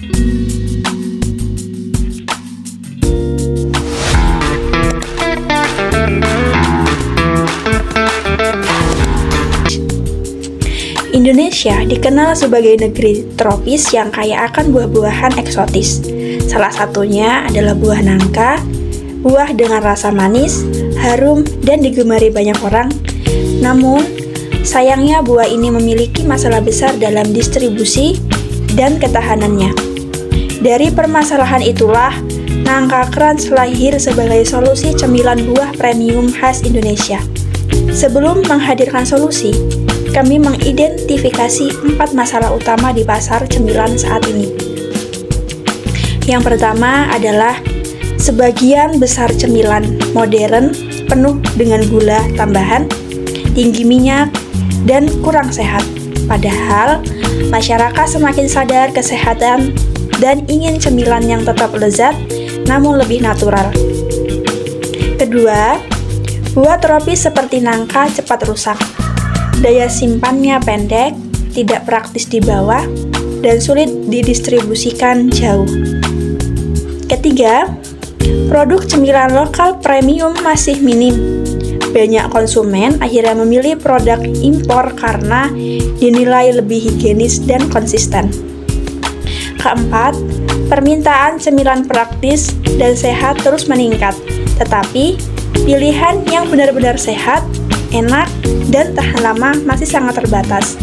Indonesia dikenal sebagai negeri tropis yang kaya akan buah-buahan eksotis. Salah satunya adalah buah nangka, buah dengan rasa manis, harum, dan digemari banyak orang. Namun, sayangnya buah ini memiliki masalah besar dalam distribusi dan ketahanannya. Dari permasalahan itulah, Nangka Crunch lahir sebagai solusi cemilan buah premium khas Indonesia. Sebelum menghadirkan solusi, kami mengidentifikasi 4 masalah utama di pasar cemilan saat ini. Yang pertama adalah sebagian besar cemilan modern penuh dengan gula tambahan, tinggi minyak, dan kurang sehat. Padahal, masyarakat semakin sadar kesehatan dan ingin cemilan yang tetap lezat namun lebih natural. Kedua, buah tropis seperti nangka cepat rusak. Daya simpannya pendek, tidak praktis dibawa, dan sulit didistribusikan jauh. Ketiga, produk cemilan lokal premium masih minim. Banyak konsumen akhirnya memilih produk impor karena dinilai lebih higienis dan konsisten. Keempat, permintaan cemilan praktis dan sehat terus meningkat, tetapi pilihan yang benar-benar sehat, enak, dan tahan lama masih sangat terbatas.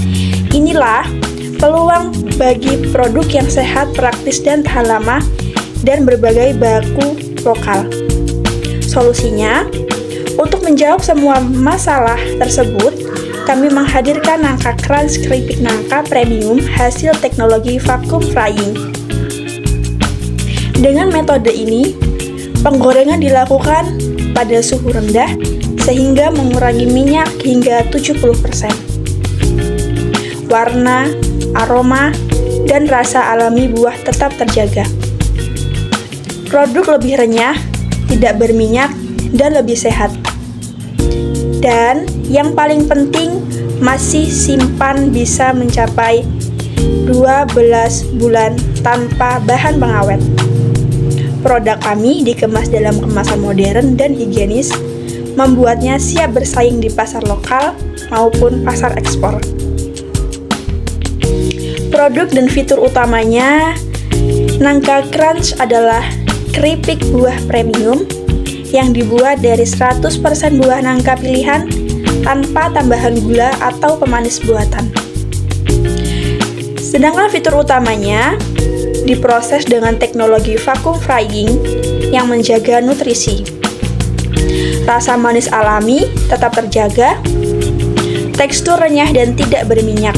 Inilah peluang bagi produk yang sehat, praktis, dan tahan lama dan berbagai baku lokal. Solusinya, untuk menjawab semua masalah tersebut, kami menghadirkan Nangka Crunch keripik nangka premium hasil teknologi vacuum frying. Dengan metode ini, penggorengan dilakukan pada suhu rendah sehingga mengurangi minyak hingga 70%. Warna, aroma, dan rasa alami buah tetap terjaga. Produk lebih renyah, tidak berminyak, dan lebih sehat. Dan yang paling penting, masih simpan bisa mencapai 12 bulan tanpa bahan pengawet. Produk kami dikemas dalam kemasan modern dan higienis, membuatnya siap bersaing di pasar lokal maupun pasar ekspor. Produk dan fitur utamanya, Nangka Crunch adalah keripik buah premium yang dibuat dari 100% buah nangka pilihan tanpa tambahan gula atau pemanis buatan. Sedangkan fitur utamanya diproses dengan teknologi vacuum frying yang menjaga nutrisi. Rasa manis alami tetap terjaga, tekstur renyah dan tidak berminyak.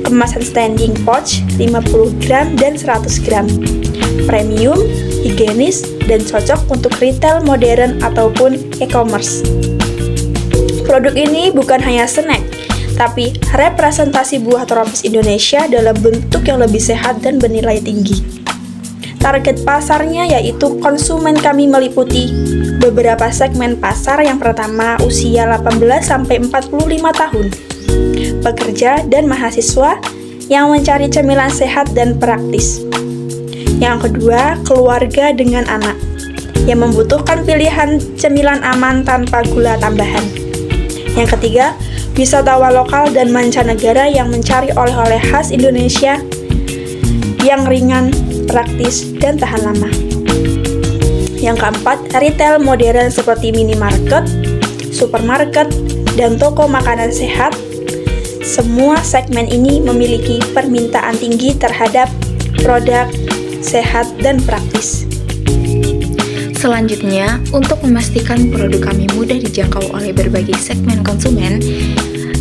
Kemasan standing pouch 50 gram dan 100 gram. Premium, higienis, dan cocok untuk retail modern ataupun e-commerce. Produk ini bukan hanya snack, tapi representasi buah tropis Indonesia dalam bentuk yang lebih sehat dan bernilai tinggi. Target pasarnya yaitu konsumen kami meliputi beberapa segmen pasar. Yang pertama, usia 18-45 tahun, pekerja dan mahasiswa yang mencari cemilan sehat dan praktis. Yang kedua, keluarga dengan anak yang membutuhkan pilihan cemilan aman tanpa gula tambahan. Yang ketiga, wisatawan lokal dan mancanegara yang mencari oleh-oleh khas Indonesia yang ringan, praktis, dan tahan lama. Yang keempat, retail modern seperti minimarket, supermarket, dan toko makanan sehat. Semua segmen ini memiliki permintaan tinggi terhadap produk sehat dan praktis. Selanjutnya, untuk memastikan produk kami mudah dijangkau oleh berbagai segmen konsumen,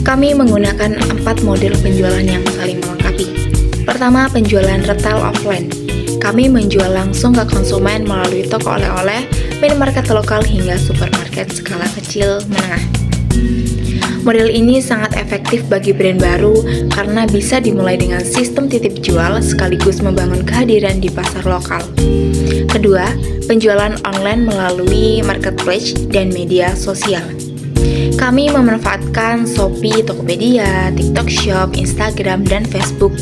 kami menggunakan 4 model penjualan yang saling melengkapi. Pertama, penjualan retail offline. Kami menjual langsung ke konsumen melalui toko oleh-oleh, minimarket lokal hingga supermarket skala kecil menengah. Model ini sangat efektif bagi brand baru karena bisa dimulai dengan sistem titip jual sekaligus membangun kehadiran di pasar lokal. Kedua, penjualan online melalui marketplace dan media sosial. Kami memanfaatkan Shopee, Tokopedia, TikTok Shop, Instagram, dan Facebook.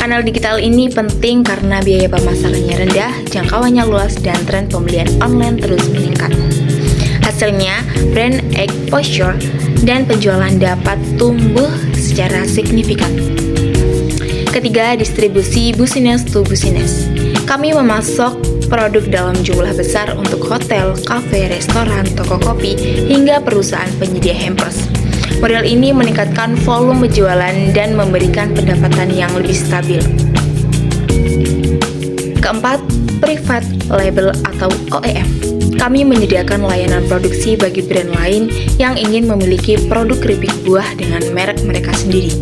Kanal digital ini penting karena biaya pemasarannya rendah, jangkauannya luas, dan tren pembelian online terus meningkat. Hasilnya, brand exposure dan penjualan dapat tumbuh secara signifikan. Ketiga, distribusi business to business. Kami memasok produk dalam jumlah besar untuk hotel, kafe, restoran, toko kopi, hingga perusahaan penyedia hampers. Model ini meningkatkan volume penjualan dan memberikan pendapatan yang lebih stabil. Keempat, private label atau OEM. Kami menyediakan layanan produksi bagi brand lain yang ingin memiliki produk keripik buah dengan merek mereka sendiri.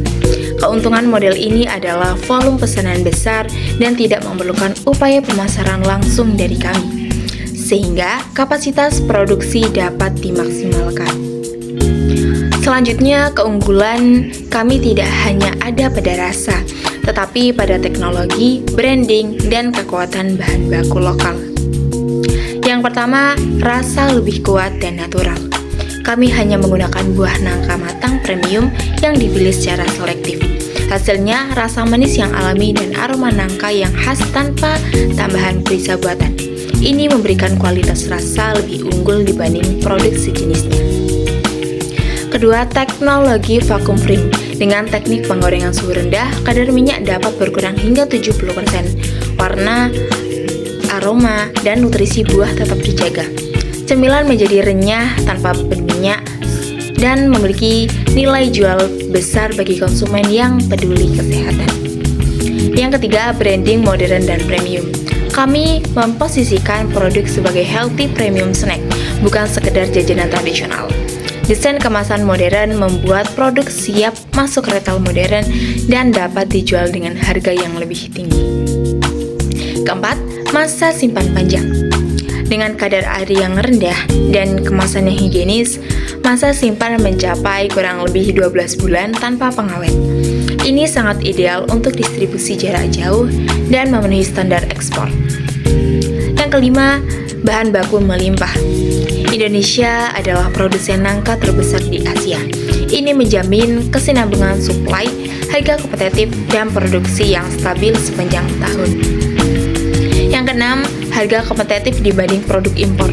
Keuntungan model ini adalah volume pesanan besar dan tidak memerlukan upaya pemasaran langsung dari kami, sehingga kapasitas produksi dapat dimaksimalkan. Selanjutnya, keunggulan kami tidak hanya ada pada rasa, tetapi pada teknologi, branding, dan kekuatan bahan baku lokal. Yang pertama, rasa lebih kuat dan natural. Kami hanya menggunakan buah nangka matang premium yang dipilih secara selektif. Hasilnya, rasa manis yang alami dan aroma nangka yang khas tanpa tambahan perisa buatan. Ini memberikan kualitas rasa lebih unggul dibanding produk sejenisnya. Kedua, teknologi vacuum frame. Dengan teknik penggorengan suhu rendah, kadar minyak dapat berkurang hingga 70%. Warna, aroma, dan nutrisi buah tetap dijaga. Cemilan menjadi renyah tanpa berminyak dan memiliki nilai jual besar bagi konsumen yang peduli kesehatan. Yang ketiga, branding modern dan premium. Kami memposisikan produk sebagai healthy premium snack, bukan sekedar jajanan tradisional. Desain kemasan modern membuat produk siap masuk retail modern dan dapat dijual dengan harga yang lebih tinggi. Keempat, masa simpan panjang. Dengan kadar air yang rendah dan kemasan yang higienis, masa simpan mencapai kurang lebih 12 bulan tanpa pengawet. Ini sangat ideal untuk distribusi jarak jauh dan memenuhi standar ekspor. Yang kelima, bahan baku melimpah. Indonesia adalah produsen nangka terbesar di Asia. Ini menjamin kesinambungan suplai, harga kompetitif, dan produksi yang stabil sepanjang tahun. Yang keenam, harga kompetitif dibanding produk impor.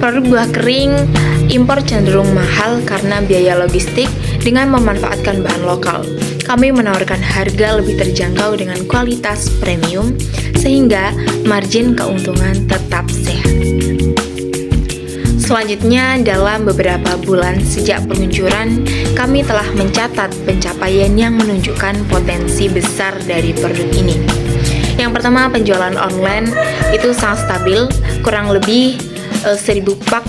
Produk buah kering impor cenderung mahal karena biaya logistik. Dengan memanfaatkan bahan lokal, kami menawarkan harga lebih terjangkau dengan kualitas premium, sehingga margin keuntungan tetap sehat. Selanjutnya, dalam beberapa bulan sejak peluncuran, kami telah mencatat pencapaian yang menunjukkan potensi besar dari produk ini. Yang pertama, penjualan online itu sangat stabil, kurang lebih 1000 pak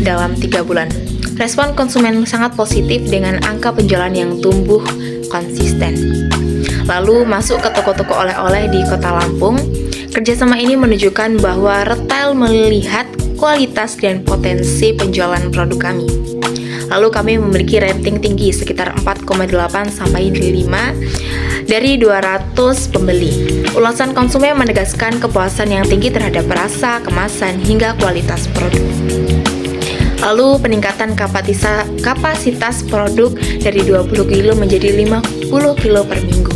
dalam 3 bulan. Respon konsumen sangat positif dengan angka penjualan yang tumbuh konsisten. Lalu masuk ke toko-toko oleh-oleh di Kota Lampung. Kerjasama ini menunjukkan bahwa retail melihat kualitas dan potensi penjualan produk kami. Lalu kami memiliki rating tinggi sekitar 4,8 sampai 5 dari 200 pembeli. Ulasan konsumen menegaskan kepuasan yang tinggi terhadap rasa, kemasan, hingga kualitas produk. Lalu peningkatan kapasitas produk dari 20 kilo menjadi 50 kilo per minggu.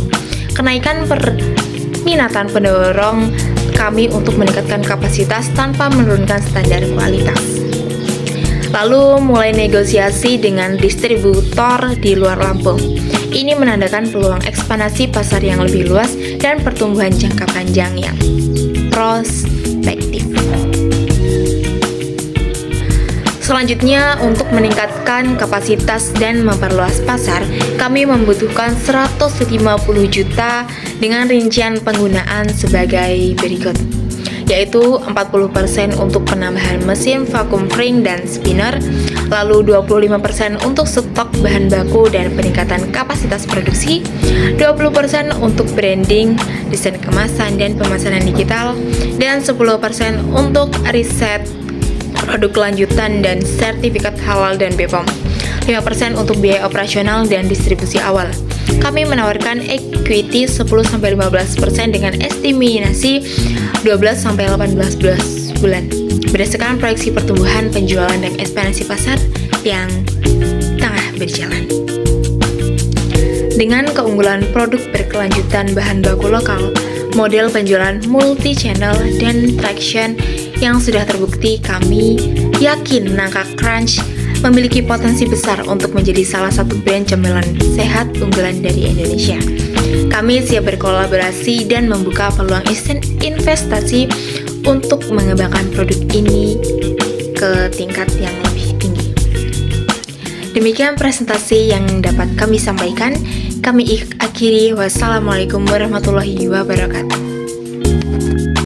Kenaikan permintaan pendorong kami untuk meningkatkan kapasitas tanpa menurunkan standar kualitas. Lalu mulai negosiasi dengan distributor di luar Lampung. Ini menandakan peluang ekspansi pasar yang lebih luas dan pertumbuhan jangka panjang yang prospektif. Selanjutnya, untuk meningkatkan kapasitas dan memperluas pasar, kami membutuhkan 150 juta dengan rincian penggunaan sebagai berikut, yaitu 40% untuk penambahan mesin vacuum frame dan spinner, lalu 25% untuk stok bahan baku dan peningkatan kapasitas produksi, 20% untuk branding, desain kemasan dan pemasaran digital, dan 10% untuk riset produk lanjutan dan sertifikat halal dan BPOM, 5% untuk biaya operasional dan distribusi awal. Kami menawarkan equity 10-15% dengan estimasi 12-18 bulan berdasarkan proyeksi pertumbuhan penjualan dan ekspansi pasar yang tengah berjalan. Dengan keunggulan produk berkelanjutan bahan baku lokal, model penjualan multi-channel dan traction yang sudah terbukti, kami yakin Nangka Crunch memiliki potensi besar untuk menjadi salah satu brand cemilan sehat unggulan dari Indonesia. Kami siap berkolaborasi dan membuka peluang investasi untuk mengembangkan produk ini ke tingkat yang lebih tinggi. Demikian presentasi yang dapat kami sampaikan. Kami akhiri. Wassalamualaikum warahmatullahi wabarakatuh.